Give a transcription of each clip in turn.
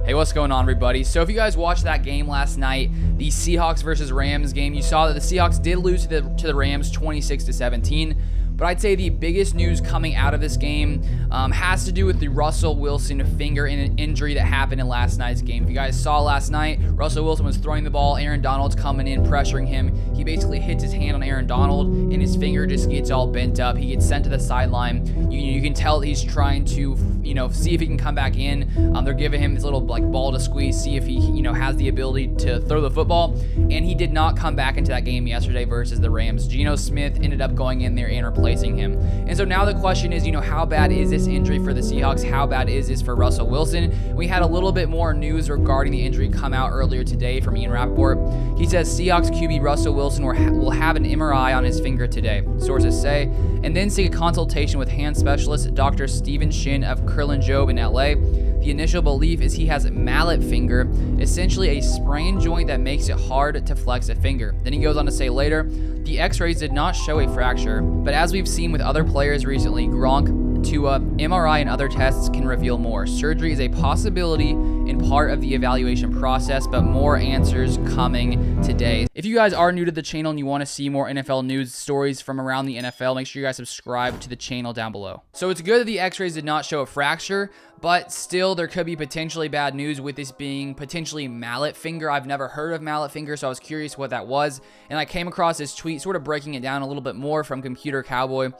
Hey, what's going on, everybody? So if you guys watched that game last night, the Seahawks versus Rams game, you saw that the Seahawks did lose to the Rams 26-17. But I'd say the biggest news coming out of this game has to do with the Russell Wilson finger injury that happened in last night's game. If you guys saw last night, Russell Wilson was throwing the ball. Aaron Donald's coming in, pressuring him. He basically hits his hand on Aaron Donald, and his finger just gets all bent up. He gets sent to the sideline. You can tell he's trying to, see if he can come back in. They're giving him this little ball to squeeze, see if he, has the ability to throw the football. And he did not come back into that game yesterday versus the Rams. Geno Smith ended up going in there and replacing him. And so now the question is, how bad is this injury for the Seahawks? How bad is this for Russell Wilson? We had a little bit more news regarding the injury come out earlier today from Ian Rappaport. He says Seahawks QB Russell Wilson will have an MRI on his finger today, sources say, and then seek a consultation with hand specialist Dr. Stephen Shin of Kerlin Jobe in LA. The initial belief is he has mallet finger, essentially a sprained joint that makes it hard to flex a finger. Then he goes on to say later, the x-rays did not show a fracture, but as we've seen with other players recently, Gronk, Tua, MRI, and other tests can reveal more. Surgery is a possibility in part of the evaluation process, but more answers coming today. If you guys are new to the channel and you want to see more NFL news stories from around the NFL, make sure you guys subscribe to the channel down below. So it's good that the x-rays did not show a fracture, but still there could be potentially bad news with this being potentially mallet finger. I've never heard of mallet finger, so I was curious what that was, and I came across this tweet sort of breaking it down a little bit more from Computer Cowboy.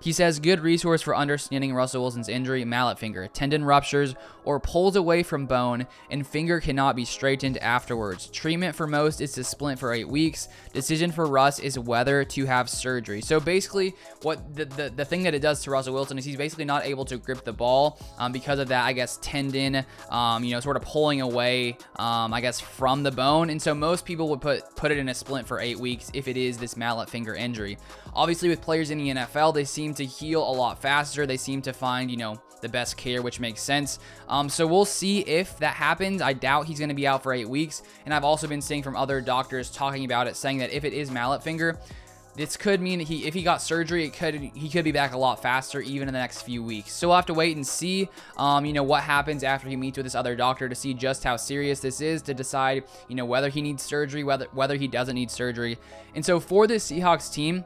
He says, good resource for understanding Russell Wilson's injury, mallet finger. Tendon ruptures or pulls away from bone, and finger cannot be straightened afterwards. Treatment for most is to splint for 8 weeks. Decision for Russ is whether to have surgery. So basically, what the thing that it does to Russell Wilson is he's basically not able to grip the ball because of that, I guess, tendon, sort of pulling away, from the bone. And so most people would put it in a splint for 8 weeks if it is this mallet finger injury. Obviously, with players in the NFL, they seem to heal a lot faster. They seem to find, the best care, which makes sense. So we'll see if that happens. I doubt he's going to be out for 8 weeks. And I've also been seeing from other doctors talking about it, saying that if it is mallet finger, this could mean that if he got surgery, he could be back a lot faster, even in the next few weeks. So we'll have to wait and see, what happens after he meets with this other doctor to see just how serious this is, to decide, whether he needs surgery, whether he doesn't need surgery. And so for this Seahawks team,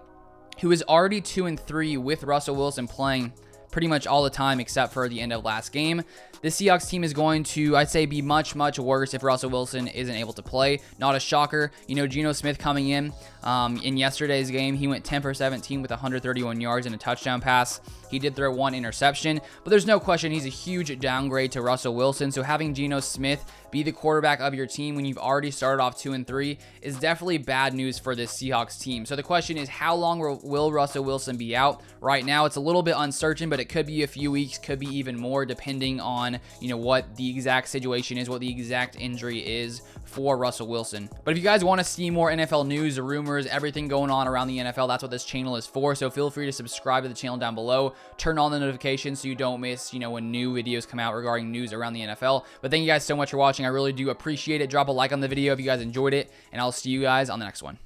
who is already 2-3 with Russell Wilson playing pretty much all the time except for the end of last game, the Seahawks team is going to, I'd say, be much, much worse if Russell Wilson isn't able to play. Not a shocker. Geno Smith coming in yesterday's game, he went 10 for 17 with 131 yards and a touchdown pass. He did throw one interception, but there's no question he's a huge downgrade to Russell Wilson. So having Geno Smith be the quarterback of your team when you've already started off 2-3 is definitely bad news for this Seahawks team. So the question is, how long will Russell Wilson be out? Right now, it's a little bit uncertain, but it could be a few weeks, could be even more, depending on, what the exact situation is, what the exact injury is for Russell Wilson. But if you guys want to see more NFL news, rumors, everything going on around the NFL, that's what this channel is for. So feel free to subscribe to the channel down below. Turn on the notifications so you don't miss, when new videos come out regarding news around the NFL. But thank you guys so much for watching. I really do appreciate it. Drop a like on the video if you guys enjoyed it, and I'll see you guys on the next one.